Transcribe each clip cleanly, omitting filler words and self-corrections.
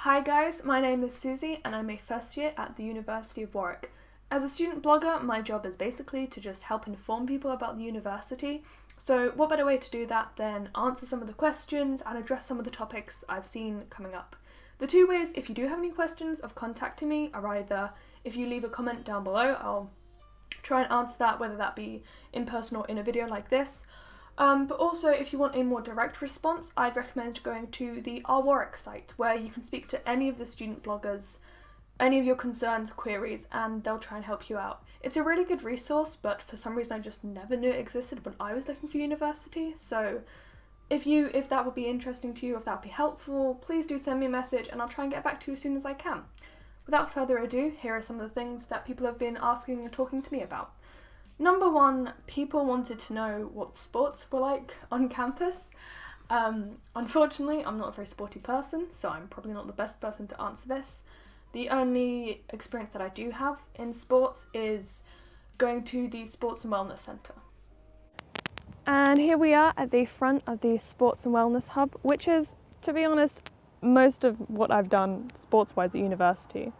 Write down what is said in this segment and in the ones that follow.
Hi guys, my name is Susie and I'm a first year at the University of Warwick. As a student blogger, my job is basically to just help inform people about the university. So what better way to do that than answer some of the questions and address some of the topics I've seen coming up. The two ways, if you do have any questions, of contacting me are either if you leave a comment down below, I'll try and answer that, whether that be in person or in a video like this. But also, if you want a more direct response, I'd recommend going to the Warwick site, where you can speak to any of the student bloggers, any of your concerns, queries, and they'll try and help you out. It's a really good resource, but for some reason I just never knew it existed when I was looking for university, so if that would be interesting to you, if that would be helpful, please do send me a message and I'll try and get back to you as soon as I can. Without further ado, here are some of the things that people have been asking and talking to me about. Number one, people wanted to know what sports were like on campus. Unfortunately, I'm not a very sporty person, so I'm probably not the best person to answer this. The only experience that I do have in sports is going to the Sports and Wellness Centre. And here we are at the front of the Sports and Wellness Hub, which is, to be honest, most of what I've done sports-wise at university.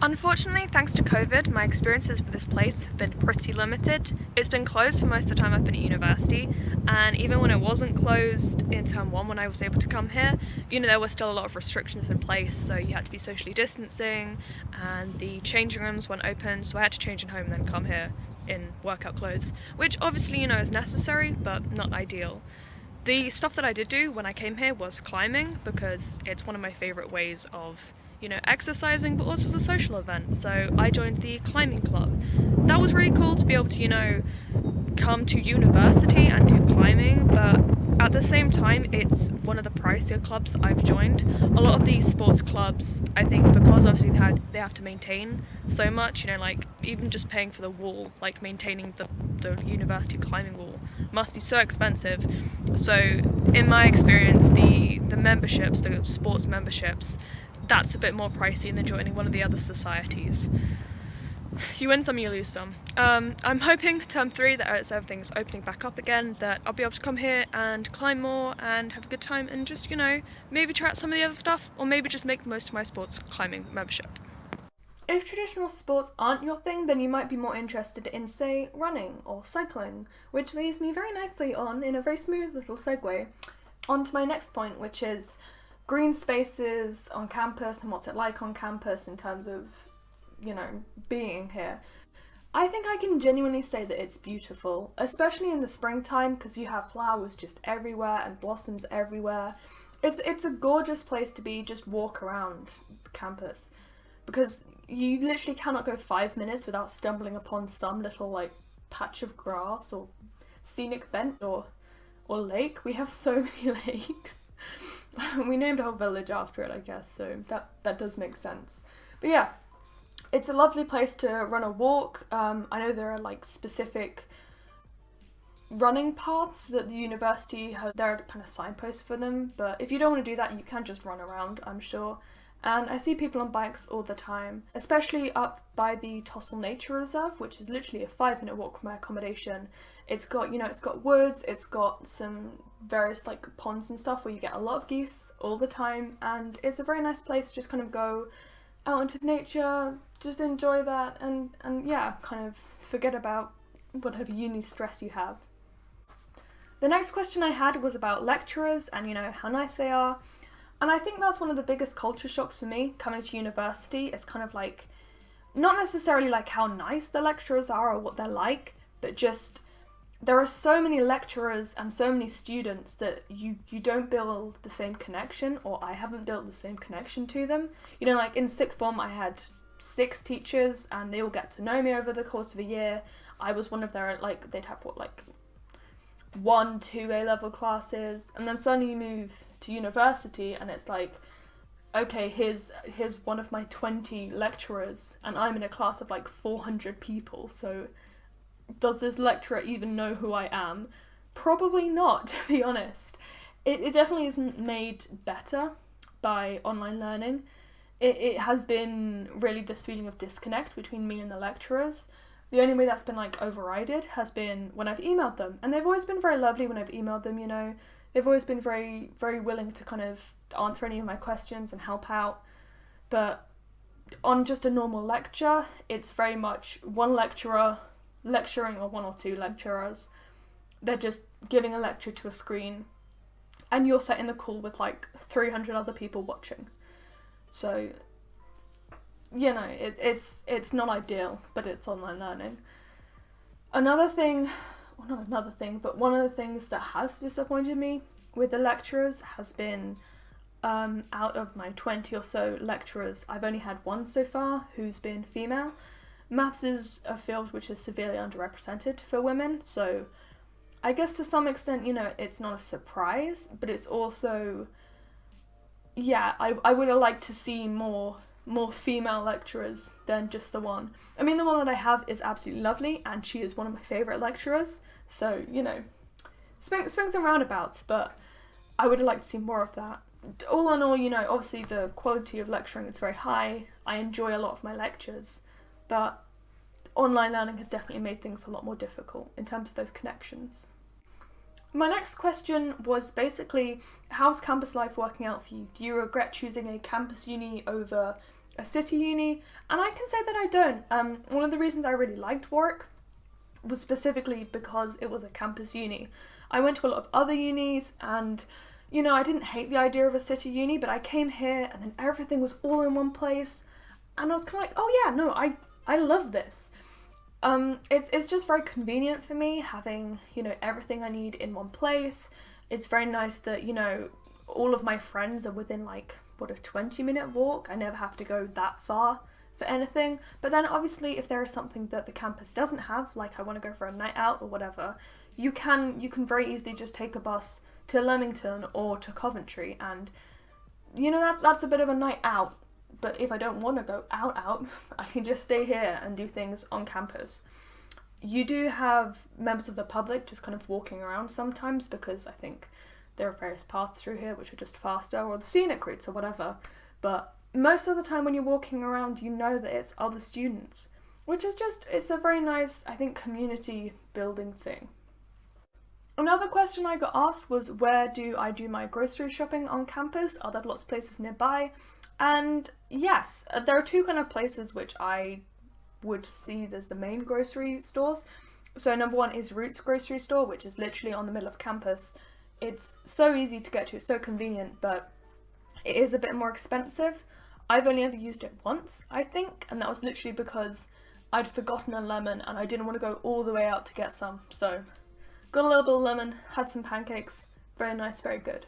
Unfortunately, thanks to COVID, my experiences with this place have been pretty limited. It's been closed for most of the time I've been at university, and even when it wasn't closed in term one, when I was able to come here, there were still a lot of restrictions in place, so you had to be socially distancing, and the changing rooms weren't open, so I had to change in home and then come here in workout clothes, which obviously, is necessary, but not ideal. The stuff that I did do when I came here was climbing, because it's one of my favourite ways of exercising, but also as a social event. So I joined the climbing club. That was really cool to be able to, come to university and do climbing, but at the same time, it's one of the pricier clubs that I've joined. A lot of these sports clubs, I think, because obviously they have to maintain so much, like even just paying for the wall, like maintaining the university climbing wall must be so expensive. So in my experience, the memberships, the sports memberships, that's a bit more pricey than joining one of the other societies. You win some, you lose some. I'm hoping term 3, that as everything's opening back up again, that I'll be able to come here and climb more and have a good time and just, maybe try out some of the other stuff, or maybe just make the most of my sports climbing membership. If traditional sports aren't your thing, then you might be more interested in, say, running or cycling, which leads me very nicely on, in a very smooth little segue, on to my next point, which is green spaces on campus and what's it like on campus in terms of, being here. I think I can genuinely say that it's beautiful, especially in the springtime, because you have flowers just everywhere and blossoms everywhere. It's a gorgeous place to be, just walk around the campus, because you literally cannot go 5 minutes without stumbling upon some little patch of grass or scenic bench or lake. We have so many lakes. We named our village after it, I guess, so that does make sense. But yeah, it's a lovely place to run a walk. I know there are specific running paths that the university have. There are kind of signposts for them, but if you don't want to do that, you can just run around, I'm sure. And I see people on bikes all the time, especially up by the Tossal Nature Reserve, which is literally a 5-minute walk from my accommodation. It's got, it's got woods, it's got some various ponds and stuff where you get a lot of geese all the time, and it's a very nice place to just kind of go out into nature, just enjoy that, and yeah, kind of forget about whatever uni stress you have. The next question I had was about lecturers and, how nice they are. And I think that's one of the biggest culture shocks for me coming to university. It's kind of not necessarily how nice the lecturers are or what they're like, but just there are so many lecturers and so many students that you don't build the same connection, or I haven't built the same connection to them. In sixth form I had 6 teachers and they all get to know me over the course of a year. I was one of their, they'd have 1, 2 A-level classes, and then suddenly you move to university and it's okay, here's one of my 20 lecturers and I'm in a class of 400 people, so does this lecturer even know who I am? Probably not, to be honest. It definitely isn't made better by online learning. It has been really this feeling of disconnect between me and the lecturers. The only way that's been overridden has been when I've emailed them, and they've always been very lovely when I've emailed them. They've always been very, very willing to kind of answer any of my questions and help out. But on just a normal lecture, it's very much one lecturer lecturing, or one or two lecturers. They're just giving a lecture to a screen, and you're sat in the call with like 300 other people watching. So, you know, it's not ideal, but it's online learning. One of the things that has disappointed me with the lecturers has been, out of my 20 or so lecturers, I've only had one so far who's been female. Maths is a field which is severely underrepresented for women, so I guess to some extent, you know, it's not a surprise, but it's also, yeah, I would have liked to see more female lecturers than just the one. I mean, the one that I have is absolutely lovely, and she is one of my favourite lecturers, so, you know, swings and roundabouts, but I would have liked to see more of that. All in all, you know, obviously the quality of lecturing is very high. I enjoy a lot of my lectures, but online learning has definitely made things a lot more difficult in terms of those connections. My next question was basically, how's campus life working out for you? Do you regret choosing a campus uni over a city uni? And I can say that I don't. One of the reasons I really liked Warwick was specifically because it was a campus uni. I went to a lot of other unis, and you know, I didn't hate the idea of a city uni, but I came here and then everything was all in one place, and I was kind of like, oh yeah, no, I love this. It's just very convenient for me having, you know, everything I need in one place. It's very nice that, you know, all of my friends are within like, a 20-minute walk. I never have to go that far for anything. But then obviously if there is something that the campus doesn't have, like I want to go for a night out or whatever, you can very easily just take a bus to Leamington or to Coventry, and you know, that's a bit of a night out. But if I don't want to go out, I can just stay here and do things on campus. You do have members of the public just kind of walking around sometimes, because I think there are various paths through here which are just faster, or the scenic routes or whatever. But most of the time when you're walking around, you know that it's other students, which is just, it's a very nice, I think, community building thing. Another question I got asked was, where do I do my grocery shopping on campus? Are there lots of places nearby? And yes, there are two kind of places which I would see as the main grocery stores. So number one is Roots grocery store, which is literally on the middle of campus. It's so easy to get to, it's so convenient, but it is a bit more expensive. I've only ever used it once, I think, and that was literally because I'd forgotten a lemon and I didn't want to go all the way out to get some. So got a little bit of lemon, had some pancakes, very nice, very good.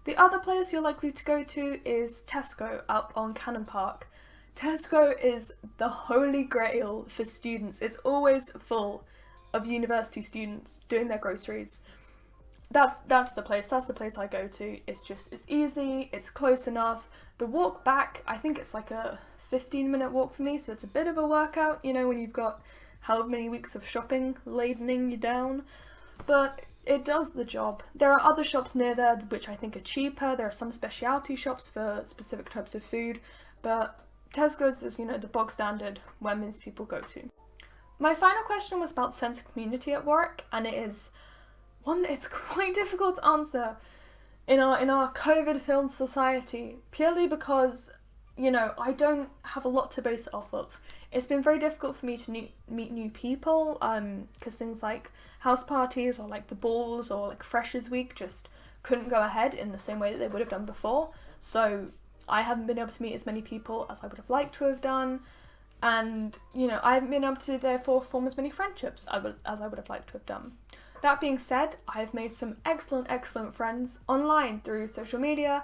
The other place you're likely to go to is Tesco up on Cannon Park. Tesco is the holy grail for students. It's always full of university students doing their groceries. That's the place I go to. It's easy, it's close enough. The walk back, I think it's like a 15-minute walk for me, so it's a bit of a workout, you know, when you've got however many weeks of shopping ladening you down. But it does the job. There are other shops near there which I think are cheaper. There are some specialty shops for specific types of food, but Tesco's is, you know, the bog standard where most people go to. My final question was about sense of community at work, and it is one that it's quite difficult to answer in our COVID-filled society, purely because, you know, I don't have a lot to base it off of. It's been very difficult for me to meet new people, because things like house parties or like the balls or like Freshers Week just couldn't go ahead in the same way that they would have done before. So I haven't been able to meet as many people as I would have liked to have done, and, you know, I haven't been able to therefore form as many friendships as I would have liked to have done. That being said, I've made some excellent friends online through social media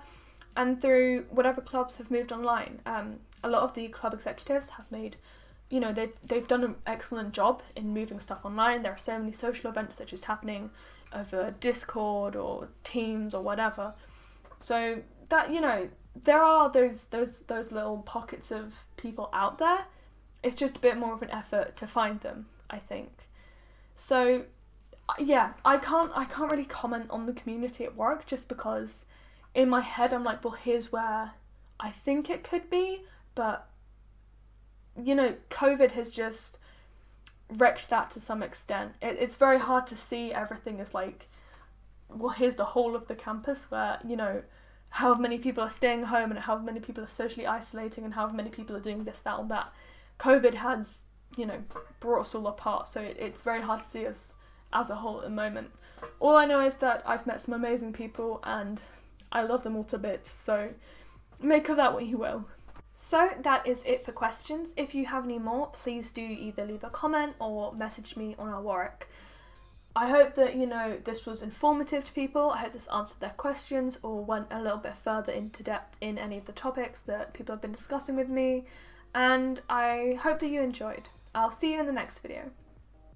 and through whatever clubs have moved online. A lot of the club executives have made, you know, they've done an excellent job in moving stuff online. There are so many social events that are just happening over Discord or Teams or whatever. So that, you know, there are those little pockets of people out there. It's just a bit more of an effort to find them, I think. So yeah, I can't really comment on the community at work, just because in my head I'm like, well, here's where I think it could be, but, you know, COVID has just wrecked that to some extent. It's very hard to see everything as like, well, here's the whole of the campus where, you know, how many people are staying home and how many people are socially isolating and how many people are doing this, that, or that. COVID has, you know, brought us all apart, so it's very hard to see us as a whole at the moment. All I know is that I've met some amazing people and I love them all to bits, so make of that what you will. So that is it for questions. If you have any more, please do either leave a comment or message me on our Warwick. I hope that, you know, this was informative to people. I hope this answered their questions or went a little bit further into depth in any of the topics that people have been discussing with me, and I hope that you enjoyed. I'll see you in the next video.